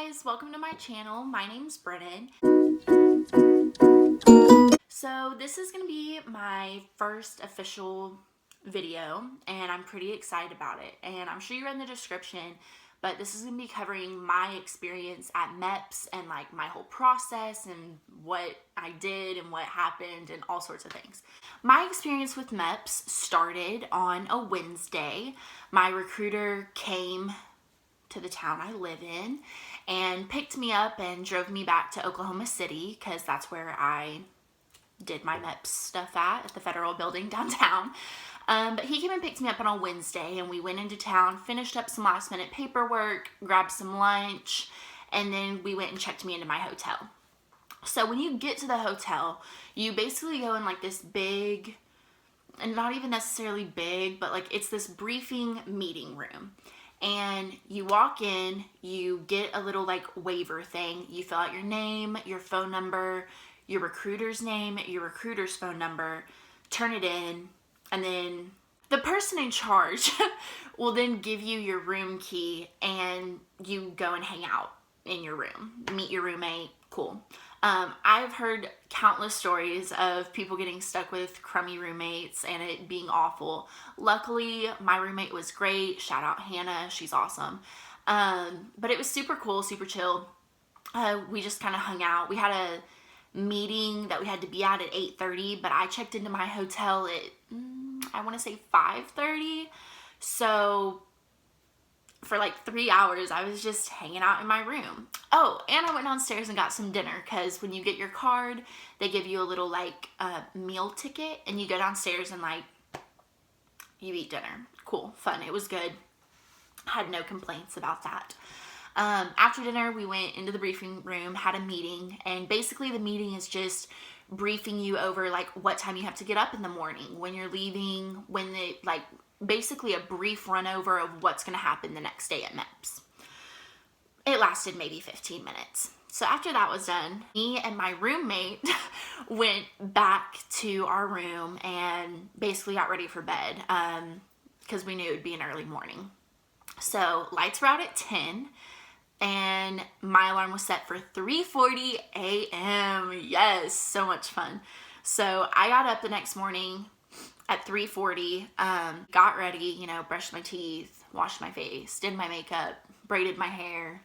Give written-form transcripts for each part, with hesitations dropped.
guys, welcome to my channel. My name's Brennan. So this is going to be my first official video and I'm pretty excited about it. And I'm sure you read in the description, but this is going to be covering my experience at MEPS and like my whole process and what I did and what happened and all sorts of things. My experience with MEPS started on a Wednesday. My recruiter came to the town I live in and picked me up and drove me back to Oklahoma City because that's where I did my MEPS stuff at the federal building downtown. But he came and picked me up on a Wednesday and we went into town, finished up some last minute paperwork, grabbed some lunch, and then we went and checked me into my hotel. So when you get to the hotel, you basically go in like this big, and not even necessarily big, but like it's this briefing meeting room. And you walk in, you get a little like waiver thing. You fill out your name, your phone number, your recruiter's name, your recruiter's phone number, turn it in, and then the person in charge will then give you your room key and you go and hang out in your room, meet your roommate, cool. I've heard countless stories of people getting stuck with crummy roommates and it being awful. Luckily, my roommate was great. Shout out Hannah, she's awesome. But it was super cool, super chill. We just kind of hung out. We had a meeting that we had to be at 8:30, but I checked into my hotel at, I want to say 5:30. So for like 3 hours, I was just hanging out in my room. Oh, and I went downstairs and got some dinner because when you get your card, they give you a little like meal ticket and you go downstairs and like you eat dinner. Cool, fun, it was good. Had no complaints about that. After dinner, we went into the briefing room, had a meeting, and basically the meeting is just briefing you over like what time you have to get up in the morning, when you're leaving, when they like basically a brief run over of what's going to happen the next day at MEPS. It lasted maybe 15 minutes. So after that was done, me and my roommate went back to our room and basically got ready for bed because we knew it would be an early morning. So lights were out at 10 and my alarm was set for 3:40 a.m. Yes, so much fun. So I got up the next morning at 3:40, got ready, brushed my teeth, washed my face, did my makeup, braided my hair,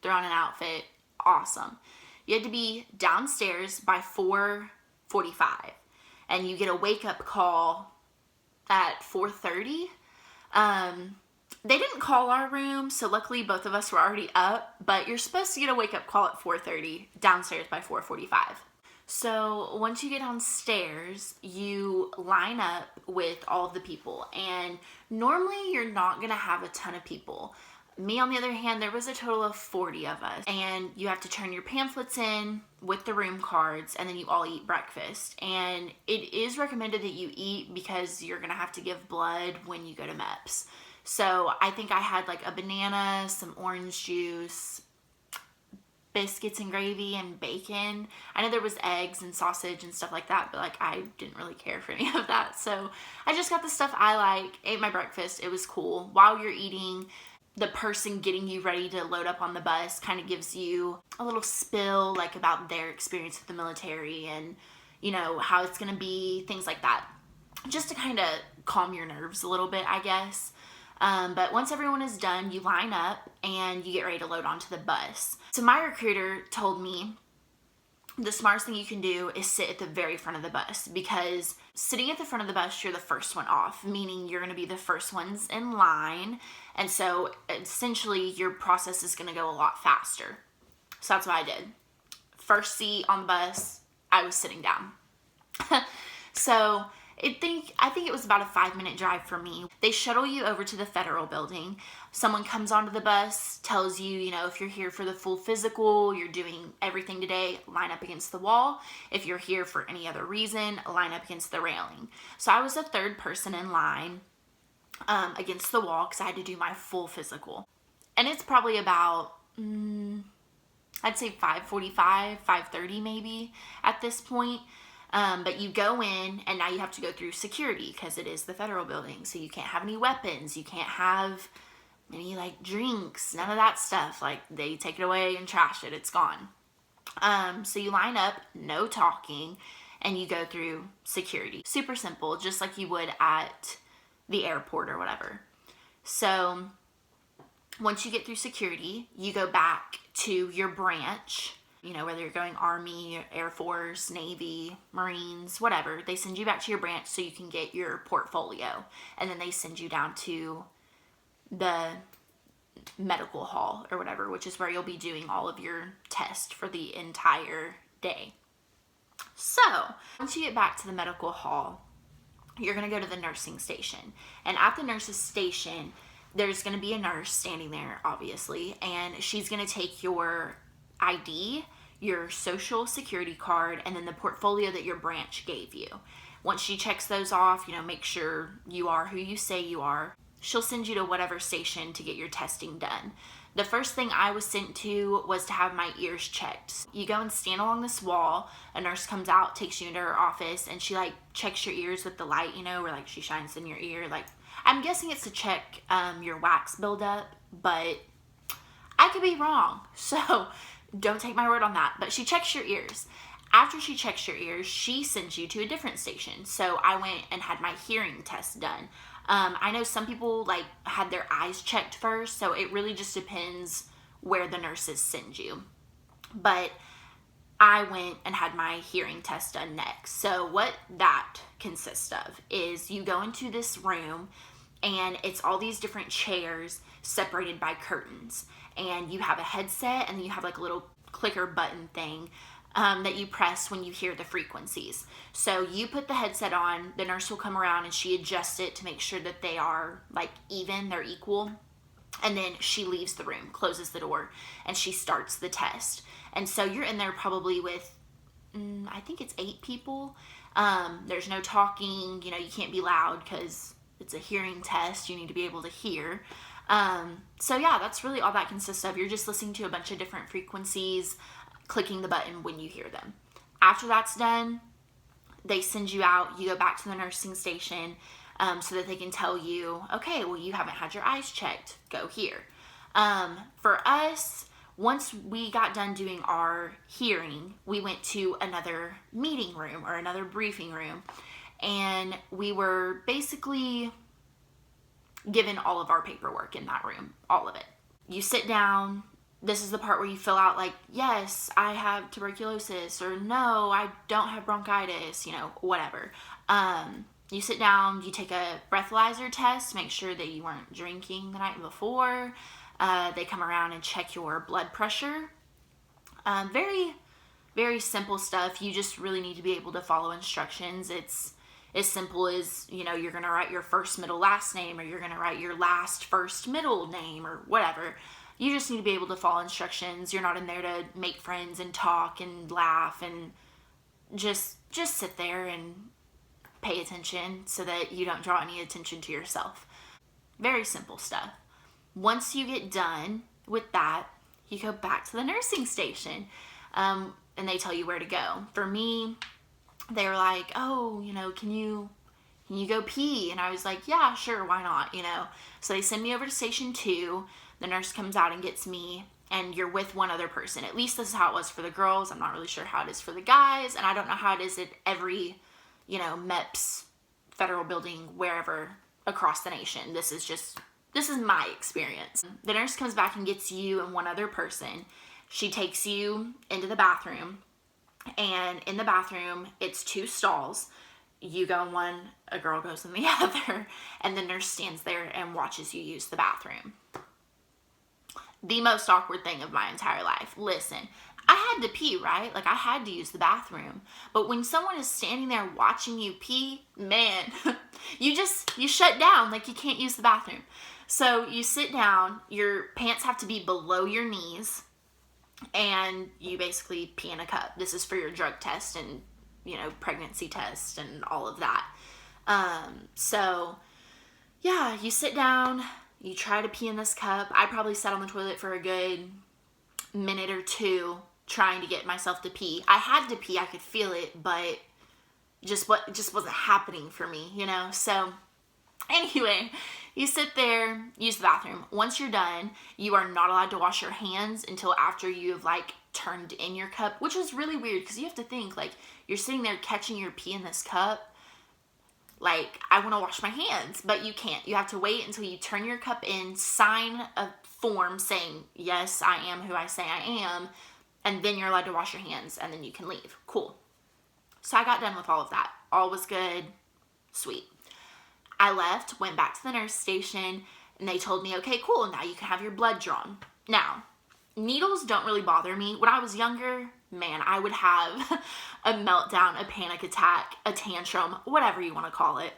threw on an outfit. Awesome. You had to be downstairs by 4:45 and you get a wake up call at 4:30. They didn't call our room, so luckily both of us were already up, but you're supposed to get a wake up call at 4:30 downstairs by 4:45. So once you get downstairs, you line up with all of the people, and normally you're not going to have a ton of people. Me, on the other hand, there was a total of 40 of us, and you have to turn your pamphlets in with the room cards, and then you all eat breakfast. And it is recommended that you eat because you're going to have to give blood when you go to MEPS. So I think I had like a banana, some orange juice, biscuits and gravy and bacon. I know there was eggs and sausage and stuff like that, but like I didn't really care for any of that. So I just got the stuff I like, ate my breakfast. It was cool. While you're eating, the person getting you ready to load up on the bus kind of gives you a little spill like about their experience with the military and how it's going to be, things like that, just to kind of calm your nerves a little bit, I guess. But once everyone is done, you line up and you get ready to load onto the bus. So my recruiter told me the smartest thing you can do is sit at the very front of the bus, because sitting at the front of the bus, you're the first one off, meaning you're going to be the first ones in line. And so essentially your process is going to go a lot faster. So that's what I did. First seat on the bus, I was sitting down. So I think it was about a 5-minute drive for me. They shuttle you over to the federal building. Someone comes onto the bus, tells you, if you're here for the full physical, you're doing everything today, line up against the wall. If you're here for any other reason, line up against the railing. So I was the third person in line against the wall because I had to do my full physical. And it's probably about, I'd say 5:45, 5:30 maybe at this point. But you go in and now you have to go through security because it is the federal building. So you can't have any weapons. You can't have any like drinks, none of that stuff. Like they take it away and trash it, it's gone. So you line up, no talking, and you go through security. Super simple, just like you would at the airport or whatever. So once you get through security, you go back to your branch, you know, whether you're going Army, Air Force, Navy, Marines, whatever. They send you back to your branch so you can get your portfolio. And then they send you down to the medical hall or whatever, which is where you'll be doing all of your tests for the entire day. So once you get back to the medical hall, you're going to go to the nursing station. And at the nurse's station, there's going to be a nurse standing there, obviously, and she's going to take your ID, your social security card, and then the portfolio that your branch gave you. Once she checks those off, you know, make sure you are who you say you are, she'll send you to whatever station to get your testing done. The first thing I was sent to was to have my ears checked. You go and stand along this wall, a nurse comes out, takes you into her office, and she like checks your ears with the light, you know, where like she shines in your ear. Like, I'm guessing it's to check your wax buildup, but I could be wrong. So don't take my word on that. But she checks your ears. After she checks your ears, she sends you to a different station. So I went and had my hearing test done. I know some people like had their eyes checked first, so it really just depends where the nurses send you. But I went and had my hearing test done next. So what that consists of is you go into this room and it's all these different chairs separated by curtains. And you have a headset and then you have like a little clicker button thing that you press when you hear the frequencies. So you put the headset on, the nurse will come around and she adjusts it to make sure that they are like even, they're equal. And then she leaves the room, closes the door, and she starts the test. And so you're in there probably with, I think it's 8 people. There's no talking, you know, you can't be loud because it's a hearing test. You need to be able to hear. So yeah, that's really all that consists of. You're just listening to a bunch of different frequencies, clicking the button when you hear them. After that's done, they send you out. You go back to the nursing station so that they can tell you, okay, well, you haven't had your eyes checked. Go here. For us, once we got done doing our hearing, we went to another meeting room or another briefing room, and we were basically given all of our paperwork in that room, all of it. You sit down. This is the part where you fill out like, yes, I have tuberculosis, or no, I don't have bronchitis, you know, whatever. You sit down, you take a breathalyzer test, make sure that you weren't drinking the night before. They come around and check your blood pressure. Very, very simple stuff. You just really need to be able to follow instructions. It's as simple as, you know, you're going to write your first, middle, last name, or you're going to write your last, first, middle name, or whatever. You just need to be able to follow instructions. You're not in there to make friends and talk and laugh and just sit there and pay attention so that you don't draw any attention to yourself. Very simple stuff. Once you get done with that, you go back to the nursing station, and they tell you where to go. For me, they were like, oh, you know, can you go pee? And I was like, yeah, sure, why not, you know? So they send me over to station 2. The nurse comes out and gets me, and you're with one other person. At least this is how it was for the girls. I'm not really sure how it is for the guys, and I don't know how it is at every, you know, MEPS federal building wherever across the nation. This is my experience. The nurse comes back and gets you and one other person. She takes you into the bathroom, and in the bathroom, it's 2 stalls. You go in one, a girl goes in the other, and the nurse stands there and watches you use the bathroom. The most awkward thing of my entire life. Listen, I had to pee, right? Like, I had to use the bathroom. But when someone is standing there watching you pee, man, you shut down. Like, you can't use the bathroom. So you sit down, your pants have to be below your knees, and you basically pee in a cup. This is for your drug test and, you know, pregnancy test and all of that. So yeah, you sit down, you try to pee in this cup. I probably sat on the toilet for a good minute or 2 trying to get myself to pee. I had to pee, I could feel it, but just wasn't happening for me, you know? So anyway, You sit there, use the bathroom. Once you're done, you are not allowed to wash your hands until after you've like turned in your cup, which is really weird because you have to think like you're sitting there catching your pee in this cup. Like, I want to wash my hands, but you can't. You have to wait until you turn your cup in, sign a form saying, yes, I am who I say I am, and then you're allowed to wash your hands, and then you can leave. Cool. So I got done with all of that. All was good. Sweet. I left, went back to the nurse station, and they told me, okay, cool, now you can have your blood drawn. Now, needles don't really bother me. When I was younger, man, I would have a meltdown, a panic attack, a tantrum, whatever you want to call it,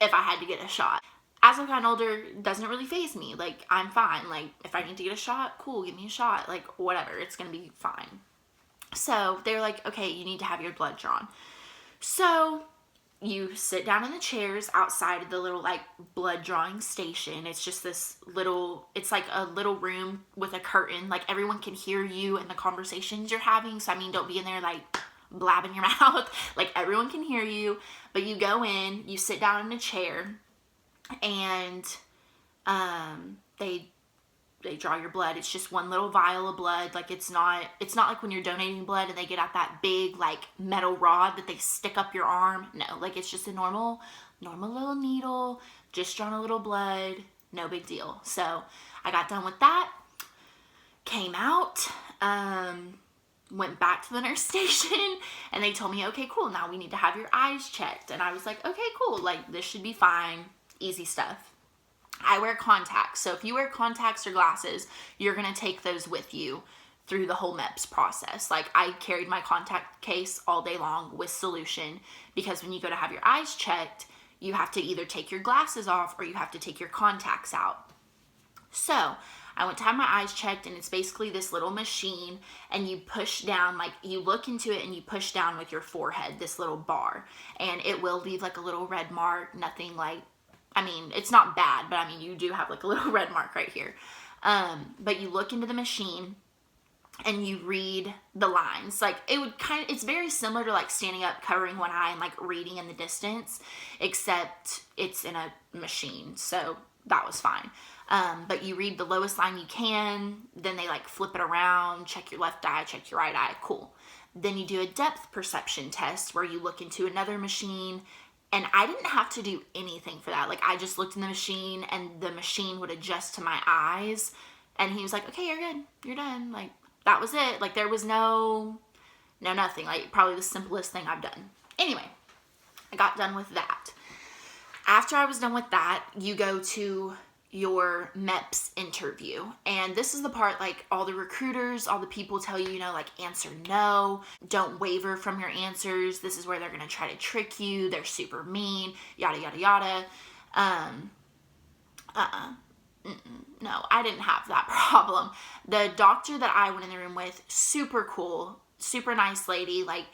if I had to get a shot. As I've gotten older, it doesn't really faze me. Like, I'm fine. Like, if I need to get a shot, cool, give me a shot. Like, whatever, it's going to be fine. So they're like, okay, you need to have your blood drawn. So you sit down in the chairs outside of the little like blood drawing station. It's just this little, it's like a little room with a curtain. Like everyone can hear you and the conversations you're having. So I mean, don't be in there like blabbing your mouth. Like everyone can hear you, but you go in, you sit down in a chair, and they draw your blood. It's just one little vial of blood. Like it's not like when you're donating blood and they get out that big like metal rod that they stick up your arm. No, like it's just a normal little needle, just drawn a little blood, no big deal. So I got done with that, came out, went back to the nurse station, and they told me, okay, cool, now we need to have your eyes checked. And I was like, okay, cool, like this should be fine, easy stuff. I wear contacts, so if you wear contacts or glasses, you're going to take those with you through the whole MEPS process. Like, I carried my contact case all day long with solution, because when you go to have your eyes checked, you have to either take your glasses off or you have to take your contacts out. So, I went to have my eyes checked, and it's basically this little machine, and you push down, like, you look into it and you push down with your forehead, this little bar, and it will leave, like, a little red mark, nothing like, I mean, it's not bad, but I mean, you do have like a little red mark right here. But you look into the machine and you read the lines. Like it's very similar to like standing up, covering one eye and like reading in the distance, except it's in a machine. So that was fine. But you read the lowest line you can, then they like flip it around, check your left eye, check your right eye, cool. Then you do a depth perception test where you look into another machine. And I didn't have to do anything for that. Like, I just looked in the machine, and the machine would adjust to my eyes. And he was like, okay, you're good. You're done. Like, that was it. Like, there was no nothing. Like, probably the simplest thing I've done. Anyway, I got done with that. After I was done with that, you go to your MEPS interview. And this is the part, like, all the recruiters, all the people tell you, like, answer no, don't waver from your answers. This is where they're going to try to trick you. They're super mean, yada, yada, yada. No, I didn't have that problem. The doctor that I went in the room with, super cool, super nice lady. Like,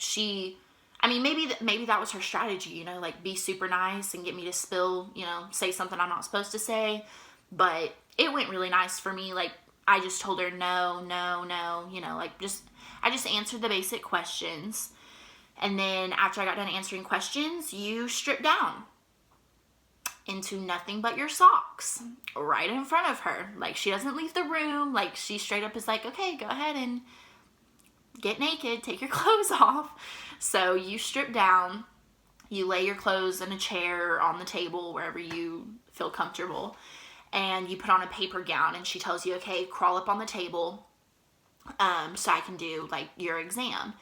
maybe that was her strategy, like, be super nice and get me to spill, say something I'm not supposed to say. But it went really nice for me. Like, I just told her no, like, I just answered the basic questions. And then after I got done answering questions, you strip down into nothing but your socks right in front of her. Like, she doesn't leave the room. Like, she straight up is like, okay, go ahead and get naked, take your clothes off. So you strip down, you lay your clothes in a chair or on the table, wherever you feel comfortable. And you put on a paper gown, and she tells you, okay, crawl up on the table so I can do, like, your exam.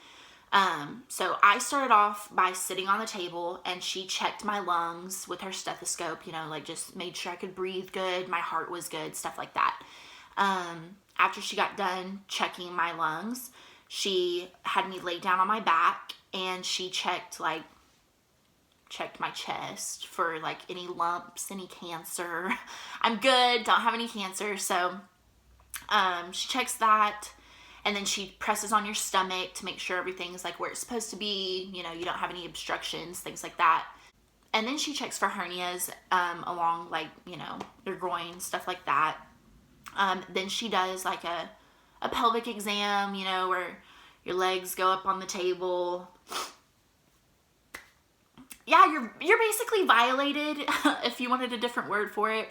So I started off by sitting on the table, and she checked my lungs with her stethoscope, like, just made sure I could breathe good, my heart was good, stuff like that. After she got done checking my lungs, she had me lay down on my back, and she checked my chest for like any lumps, any cancer. I'm good, don't have any cancer. So she checks that, and then she presses on your stomach to make sure everything's like where it's supposed to be, you don't have any obstructions, things like that. And then she checks for hernias along like, your groin, stuff like that. Then she does like a pelvic exam, where your legs go up on the table. yeah, you're basically violated, if you wanted a different word for it.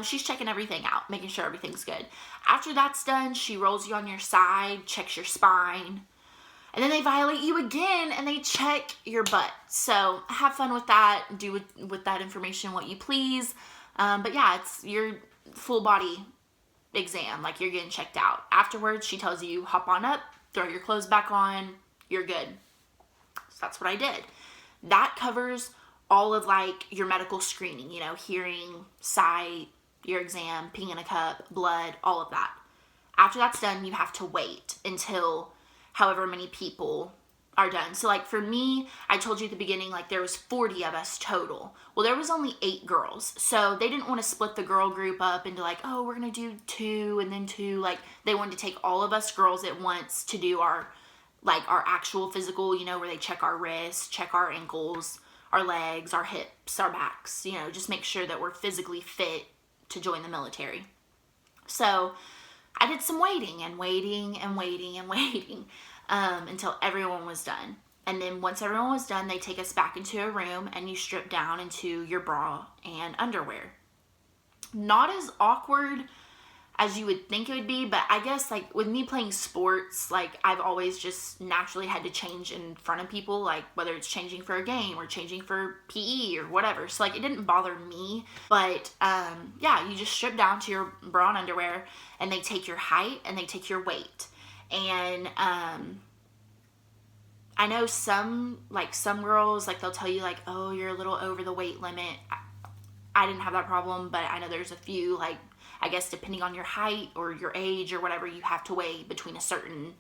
She's checking everything out, making sure everything's good. After that's done, she rolls you on your side, checks your spine, and then they violate you again and they check your butt. So have fun with that. Do with that information what you please. But yeah, it's your full body exam. Like, you're getting checked out. Afterwards, she tells you, hop on up, throw your clothes back on, you're good. So that's what I did. That covers all of like your medical screening, you know, hearing, sight, your exam, peeing in a cup, blood, all of that. After that's done, you have to wait until however many people are done. So like for me, I told you at the beginning, like there was 40 of us total. Well, there was only 8 girls. So they didn't want to split the girl group up into like, oh, we're going to do 2 and then 2. Like they wanted to take all of us girls at once to do our actual physical, you know, where they check our wrists, check our ankles, our legs, our hips, our backs, you know, just make sure that we're physically fit to join the military. So I did some waiting until everyone was done. And then once everyone was done, they take us back into a room and you strip down into your bra and underwear. Not as awkward as you would think it would be, but I guess like with me playing sports, like I've always just naturally had to change in front of people, like whether it's changing for a game or changing for PE or whatever. So like it didn't bother me, but yeah, you just strip down to your bra and underwear and they take your height and they take your weight. And I know some girls, like they'll tell you like, oh, you're a little over the weight limit. I didn't have that problem, but I know there's a few, like, I guess depending on your height or your age or whatever, you have to weigh between a certain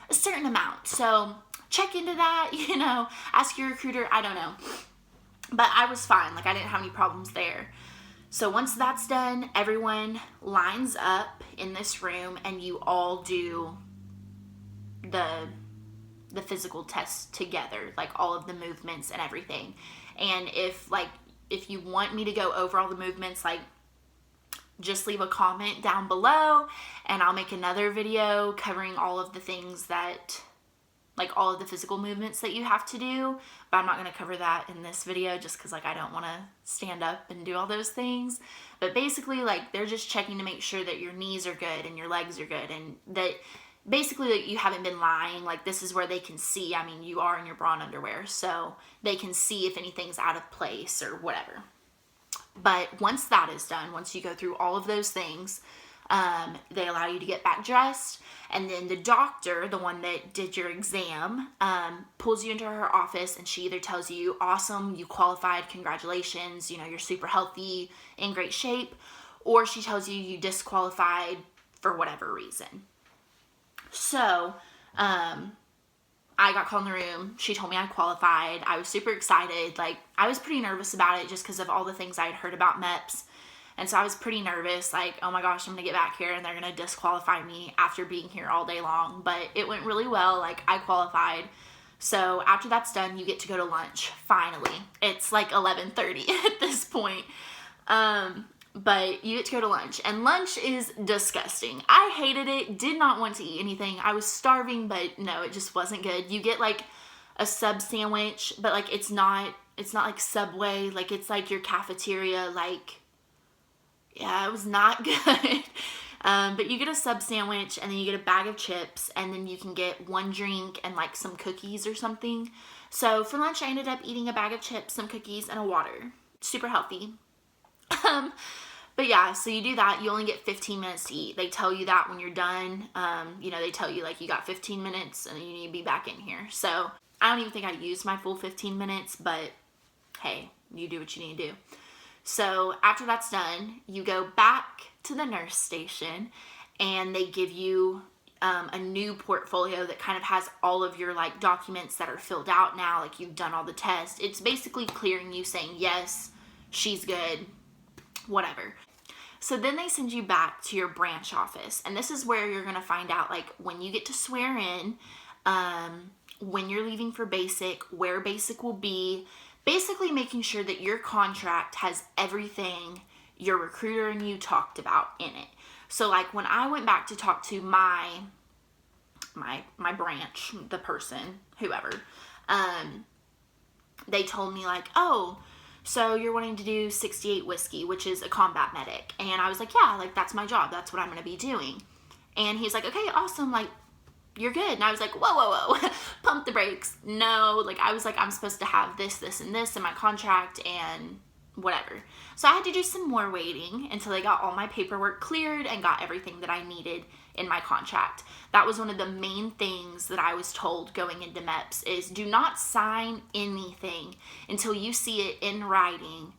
amount. So check into that, you know, ask your recruiter, I don't know. But I was fine, like I didn't have any problems there. So once that's done, everyone lines up in this room and you all do the physical test together, like all of the movements and everything. And if you want me to go over all the movements, like just leave a comment down below and I'll make another video covering all of the things that, like all of the physical movements that you have to do. But I'm not going to cover that in this video just because like I don't want to stand up and do all those things. But basically like they're just checking to make sure that your knees are good and your legs are good and that basically like, you haven't been lying. Like this is where they can see, I mean, you are in your bra and underwear, so they can see if anything's out of place or whatever. But once that is done, once you go through all of those things, they allow you to get back dressed, and then the doctor, the one that did your exam, pulls you into her office and she either tells you, awesome, you qualified, congratulations, you know, you're super healthy, in great shape, or she tells you disqualified for whatever reason. So, I got called in the room. She told me I qualified. I was super excited. Like, I was pretty nervous about it just because of all the things I had heard about MEPS. And so I was pretty nervous. Like, oh my gosh, I'm going to get back here and they're going to disqualify me after being here all day long. But it went really well. Like, I qualified. So after that's done, you get to go to lunch. Finally. It's like 11:30 at this point. But you get to go to lunch, and lunch is disgusting. I hated it, did not want to eat anything. I was starving, but no, it just wasn't good. You get like a sub sandwich, but like it's not like Subway, like it's like your cafeteria, like, yeah, it was not good. But you get a sub sandwich, and then you get a bag of chips, and then you can get one drink and like some cookies or something. So for lunch, I ended up eating a bag of chips, some cookies, and a water. Super healthy. But yeah, so you do that. You only get 15 minutes to eat. They tell you that when you're done. You know, they tell you like you got 15 minutes and you need to be back in here. So I don't even think I used my full 15 minutes, but hey, you do what you need to do. So after that's done, you go back to the nurse station and they give you a new portfolio that kind of has all of your like documents that are filled out now. Like you've done all the tests. It's basically clearing you, saying, yes, she's good, whatever. So then they send you back to your branch office, and this is where you're going to find out like when you get to swear in, when you're leaving for basic, where basic will be, basically making sure that your contract has everything your recruiter and you talked about in it. So like when I went back to talk to my branch, the person, whoever, they told me like, oh, so you're wanting to do 68 whiskey, which is a combat medic. And I was like, yeah, like that's my job. That's what I'm going to be doing. And he's like, okay, awesome. Like, you're good. And I was like, whoa, whoa, whoa, pump the brakes. No, like I was like, I'm supposed to have this, this, and this in my contract and whatever. So I had to do some more waiting until I got all my paperwork cleared and got everything that I needed in my contract. That was one of the main things that I was told going into MEPS is do not sign anything until you see it in writing.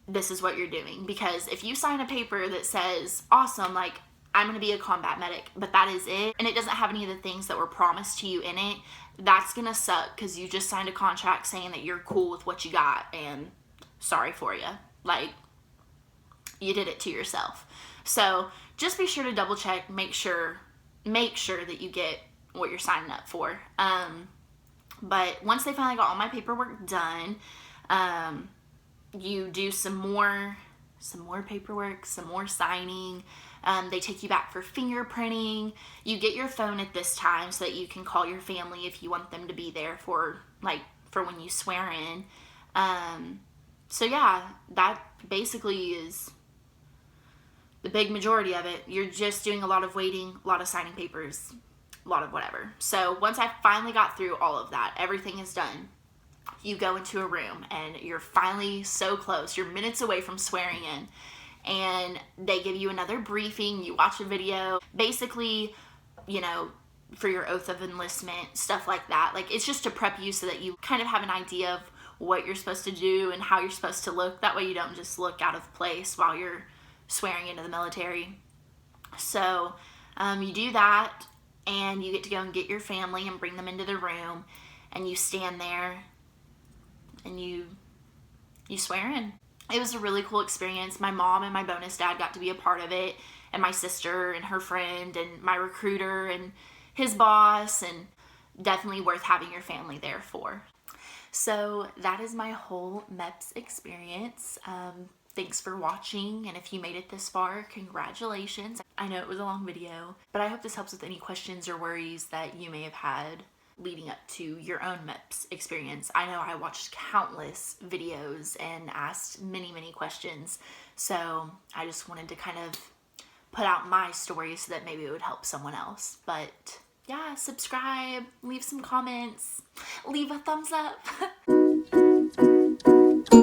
This is what you're doing. Because if you sign a paper that says, awesome, like I'm going to be a combat medic, but that is it, and it doesn't have any of the things that were promised to you in it, that's going to suck because you just signed a contract saying that you're cool with what you got, and sorry for you. Like, you did it to yourself. So just be sure to double check, make sure that you get what you're signing up for. But once they finally got all my paperwork done, you do some more paperwork, some more signing. They take you back for fingerprinting. You get your phone at this time so that you can call your family if you want them to be there for when you swear in. So yeah, that basically is the big majority of it. You're just doing a lot of waiting, a lot of signing papers, a lot of whatever. So once I finally got through all of that, everything is done. You go into a room and you're finally so close. You're minutes away from swearing in. And they give you another briefing. You watch a video. Basically, you know, for your oath of enlistment, stuff like that. Like, it's just to prep you so that you kind of have an idea of what you're supposed to do and how you're supposed to look. That way you don't just look out of place while you're swearing into the military. So you do that, and you get to go and get your family and bring them into the room, and you stand there and you swear in. It was a really cool experience. My mom and my bonus dad got to be a part of it, and my sister and her friend and my recruiter and his boss, and definitely worth having your family there for. So that is my whole MEPS experience. Thanks for watching, and if you made it this far, congratulations. I know it was a long video, but I hope this helps with any questions or worries that you may have had leading up to your own MEPS experience. I know I watched countless videos and asked many, many questions, so I just wanted to kind of put out my story so that maybe it would help someone else. But yeah, subscribe, leave some comments, leave a thumbs up.